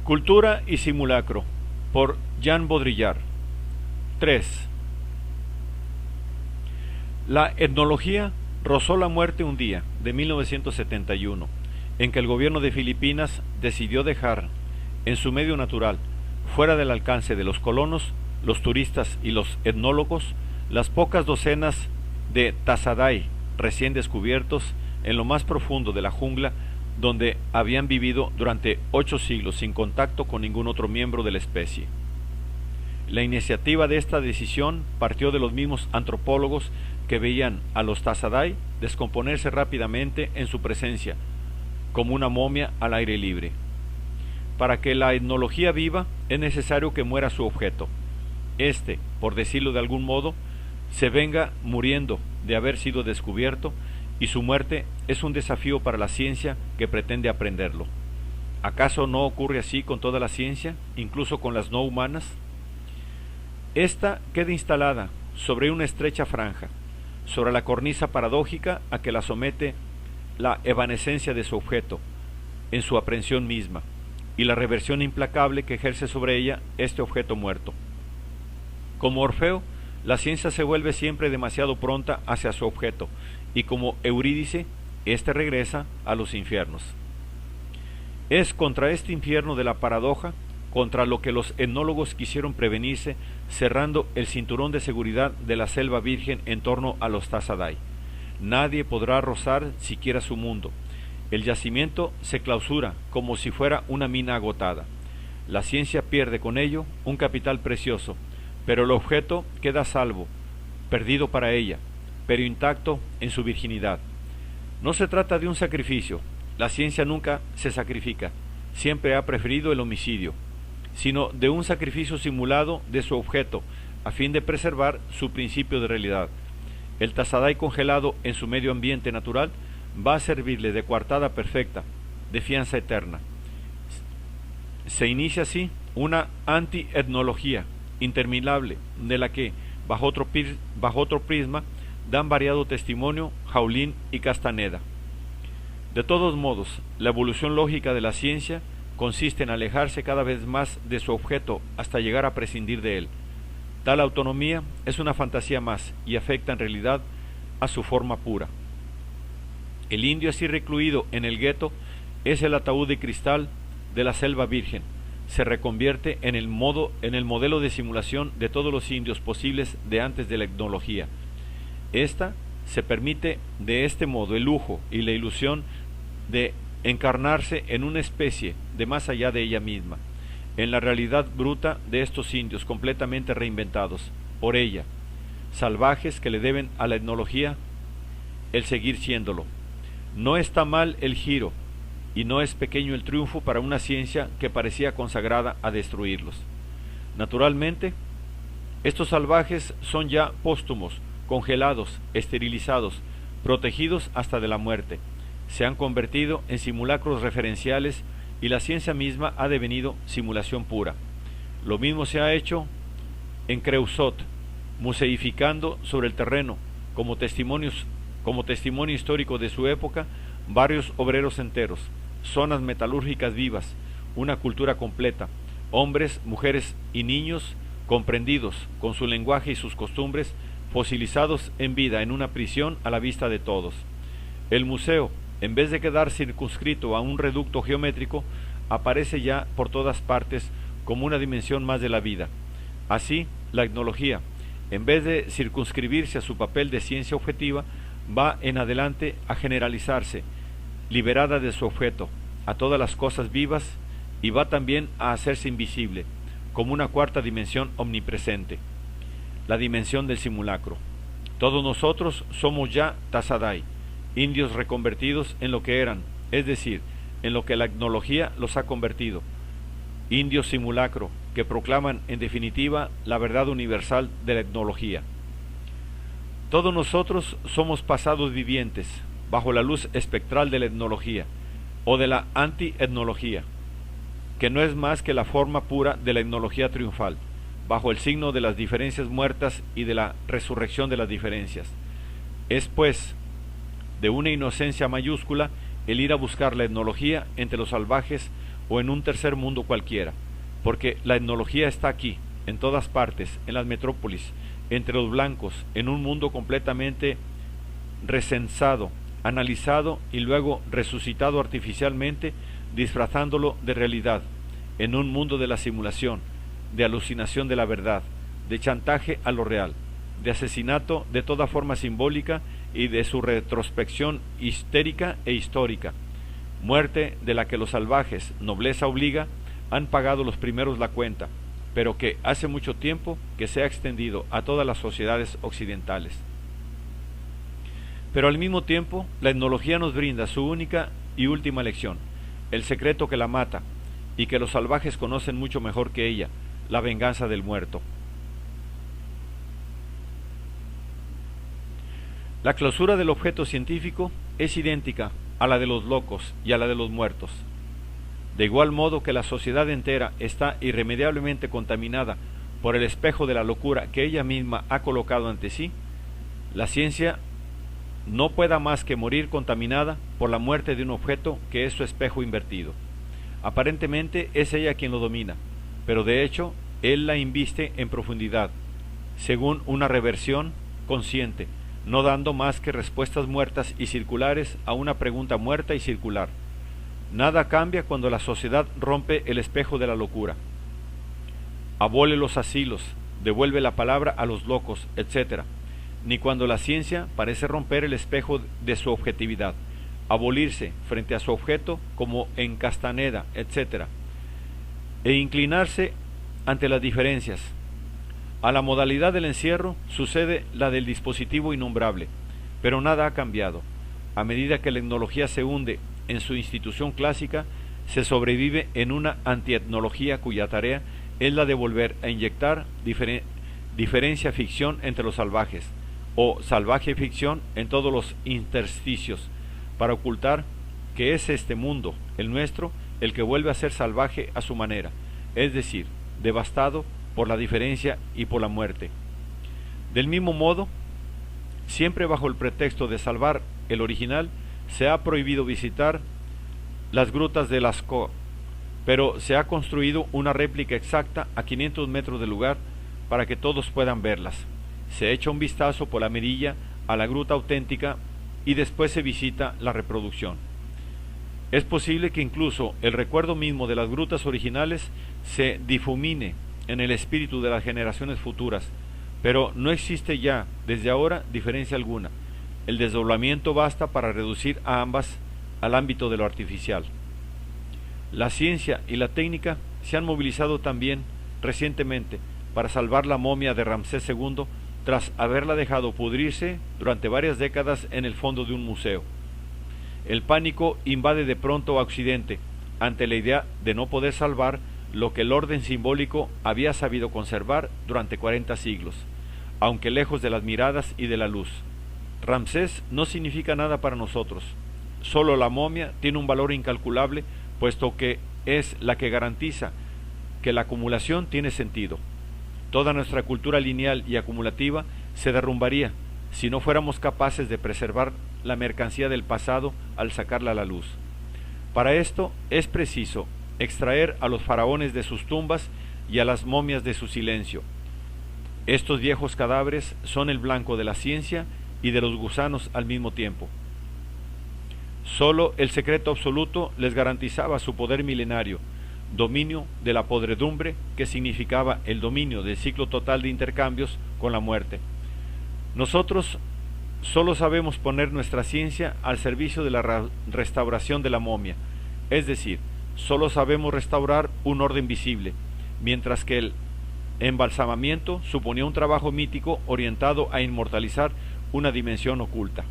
Cultura y simulacro, por Jean Baudrillard. 3. La etnología rozó la muerte un día de 1971, en que el gobierno de Filipinas decidió dejar en su medio natural, fuera del alcance de los colonos, los turistas y los etnólogos, las pocas docenas de Tasaday recién descubiertos en lo más profundo de la jungla, donde habían vivido durante 8 siglos sin contacto con ningún otro miembro de la especie. La iniciativa de esta decisión partió de los mismos antropólogos que veían a los Tasaday descomponerse rápidamente en su presencia, como una momia al aire libre. Para que la etnología viva es necesario que muera su objeto. Este, por decirlo de algún modo, se venga muriendo de haber sido descubierto, y su muerte es un desafío para la ciencia que pretende aprenderlo. ¿Acaso no ocurre así con toda la ciencia, incluso con las no humanas? Esta queda instalada sobre una estrecha franja, sobre la cornisa paradójica a que la somete la evanescencia de su objeto, en su aprehensión misma, y la reversión implacable que ejerce sobre ella este objeto muerto. Como Orfeo, la ciencia se vuelve siempre demasiado pronta hacia su objeto, y como Eurídice, éste regresa a los infiernos. Es contra este infierno de la paradoja, contra lo que los etnólogos quisieron prevenirse, cerrando el cinturón de seguridad de la selva virgen en torno a los Tasaday. Nadie podrá rozar siquiera su mundo. El yacimiento se clausura como si fuera una mina agotada. La ciencia pierde con ello un capital precioso, pero el objeto queda a salvo, perdido para ella, pero intacto en su virginidad. No se trata de un sacrificio. La ciencia nunca se sacrifica, siempre ha preferido el homicidio, sino de un sacrificio simulado de su objeto, a fin de preservar su principio de realidad. El Tasaday congelado en su medio ambiente natural va a servirle de coartada perfecta, de fianza eterna. Se inicia así una anti-etnología interminable, de la que, bajo otro prisma, dan variado testimonio Jaulín y Castaneda. De todos modos, la evolución lógica de la ciencia consiste en alejarse cada vez más de su objeto hasta llegar a prescindir de él. Tal autonomía es una fantasía más y afecta en realidad a su forma pura. El indio así recluido en el gueto es el ataúd de cristal de la selva virgen. Se reconvierte en el modelo de simulación de todos los indios posibles de antes de la etnología. Esta se permite de este modo el lujo y la ilusión de encarnarse en una especie de más allá de ella misma, en la realidad bruta de estos indios completamente reinventados por ella, salvajes que le deben a la etnología el seguir siéndolo. No está mal el giro, y no es pequeño el triunfo para una ciencia que parecía consagrada a destruirlos. Naturalmente, estos salvajes son ya póstumos, congelados, esterilizados, protegidos hasta de la muerte. Se han convertido en simulacros referenciales y la ciencia misma ha devenido simulación pura. Lo mismo se ha hecho en Creusot, museificando sobre el terreno, como testimonio histórico de su época, barrios obreros enteros, zonas metalúrgicas vivas, una cultura completa, hombres, mujeres y niños comprendidos con su lenguaje y sus costumbres, fosilizados en vida en una prisión a la vista de todos. El museo, en vez de quedar circunscrito a un reducto geométrico, aparece ya por todas partes como una dimensión más de la vida. Así, la etnología, en vez de circunscribirse a su papel de ciencia objetiva, va en adelante a generalizarse, liberada de su objeto, a todas las cosas vivas, y va también a hacerse invisible, como una cuarta dimensión omnipresente, la dimensión del simulacro. Todos nosotros somos ya Tasaday, indios reconvertidos en lo que eran, es decir, en lo que la etnología los ha convertido, indios simulacro, que proclaman en definitiva la verdad universal de la etnología. Todos nosotros somos pasados vivientes, bajo la luz espectral de la etnología, o de la anti-etnología, que no es más que la forma pura de la etnología triunfal, bajo el signo de las diferencias muertas y de la resurrección de las diferencias. Es, pues, de una inocencia mayúscula el ir a buscar la etnología entre los salvajes o en un tercer mundo cualquiera, porque la etnología está aquí, en todas partes, en las metrópolis, entre los blancos, en un mundo completamente recensado, analizado y luego resucitado artificialmente, disfrazándolo de realidad, en un mundo de la simulación, de alucinación de la verdad, de chantaje a lo real, de asesinato de toda forma simbólica y de su retrospección histérica e histórica, muerte de la que los salvajes, nobleza obliga, han pagado los primeros la cuenta, pero que hace mucho tiempo que se ha extendido a todas las sociedades occidentales. Pero al mismo tiempo, la etnología nos brinda su única y última lección, el secreto que la mata, y que los salvajes conocen mucho mejor que ella, la venganza del muerto. La clausura del objeto científico es idéntica a la de los locos y a la de los muertos. De igual modo que la sociedad entera está irremediablemente contaminada por el espejo de la locura que ella misma ha colocado ante sí, la ciencia no pueda más que morir contaminada por la muerte de un objeto que es su espejo invertido. Aparentemente es ella quien lo domina, pero de hecho él la inviste en profundidad, según una reversión consciente, no dando más que respuestas muertas y circulares a una pregunta muerta y circular. Nada cambia cuando la sociedad rompe el espejo de la locura. Abole los asilos, devuelve la palabra a los locos, etc. Ni cuando la ciencia parece romper el espejo de su objetividad, abolirse frente a su objeto como en Castaneda, etc. E inclinarse ante las diferencias. A la modalidad del encierro sucede la del dispositivo innombrable, pero nada ha cambiado. A medida que la etnología se hunde en su institución clásica, se sobrevive en una antietnología cuya tarea es la de volver a inyectar diferencia ficción entre los salvajes, o salvaje ficción en todos los intersticios, para ocultar que es este mundo, el nuestro, el que vuelve a ser salvaje a su manera, es decir, devastado por la diferencia y por la muerte. Del mismo modo, siempre bajo el pretexto de salvar el original, se ha prohibido visitar las grutas de Lascaux, pero se ha construido una réplica exacta a 500 metros del lugar para que todos puedan verlas. Se echa un vistazo por la mirilla a la gruta auténtica y después se visita la reproducción. Es posible que incluso el recuerdo mismo de las grutas originales se difumine en el espíritu de las generaciones futuras, pero no existe ya, desde ahora, diferencia alguna. El desdoblamiento basta para reducir a ambas al ámbito de lo artificial. La ciencia y la técnica se han movilizado también recientemente para salvar la momia de Ramsés II tras haberla dejado pudrirse durante varias décadas en el fondo de un museo. El pánico invade de pronto a Occidente ante la idea de no poder salvar lo que el orden simbólico había sabido conservar durante 40 siglos, aunque lejos de las miradas y de la luz. Ramsés no significa nada para nosotros. Solo la momia tiene un valor incalculable, puesto que es la que garantiza que la acumulación tiene sentido. Toda nuestra cultura lineal y acumulativa se derrumbaría si no fuéramos capaces de preservar la mercancía del pasado al sacarla a la luz. Para esto es preciso extraer a los faraones de sus tumbas y a las momias de su silencio. Estos viejos cadáveres son el blanco de la ciencia y de los gusanos al mismo tiempo. Solo el secreto absoluto les garantizaba su poder milenario, dominio de la podredumbre, que significaba el dominio del ciclo total de intercambios con la muerte. Nosotros solo sabemos poner nuestra ciencia al servicio de la restauración de la momia, es decir, solo sabemos restaurar un orden visible, mientras que el embalsamamiento suponía un trabajo mítico orientado a inmortalizar una dimensión oculta.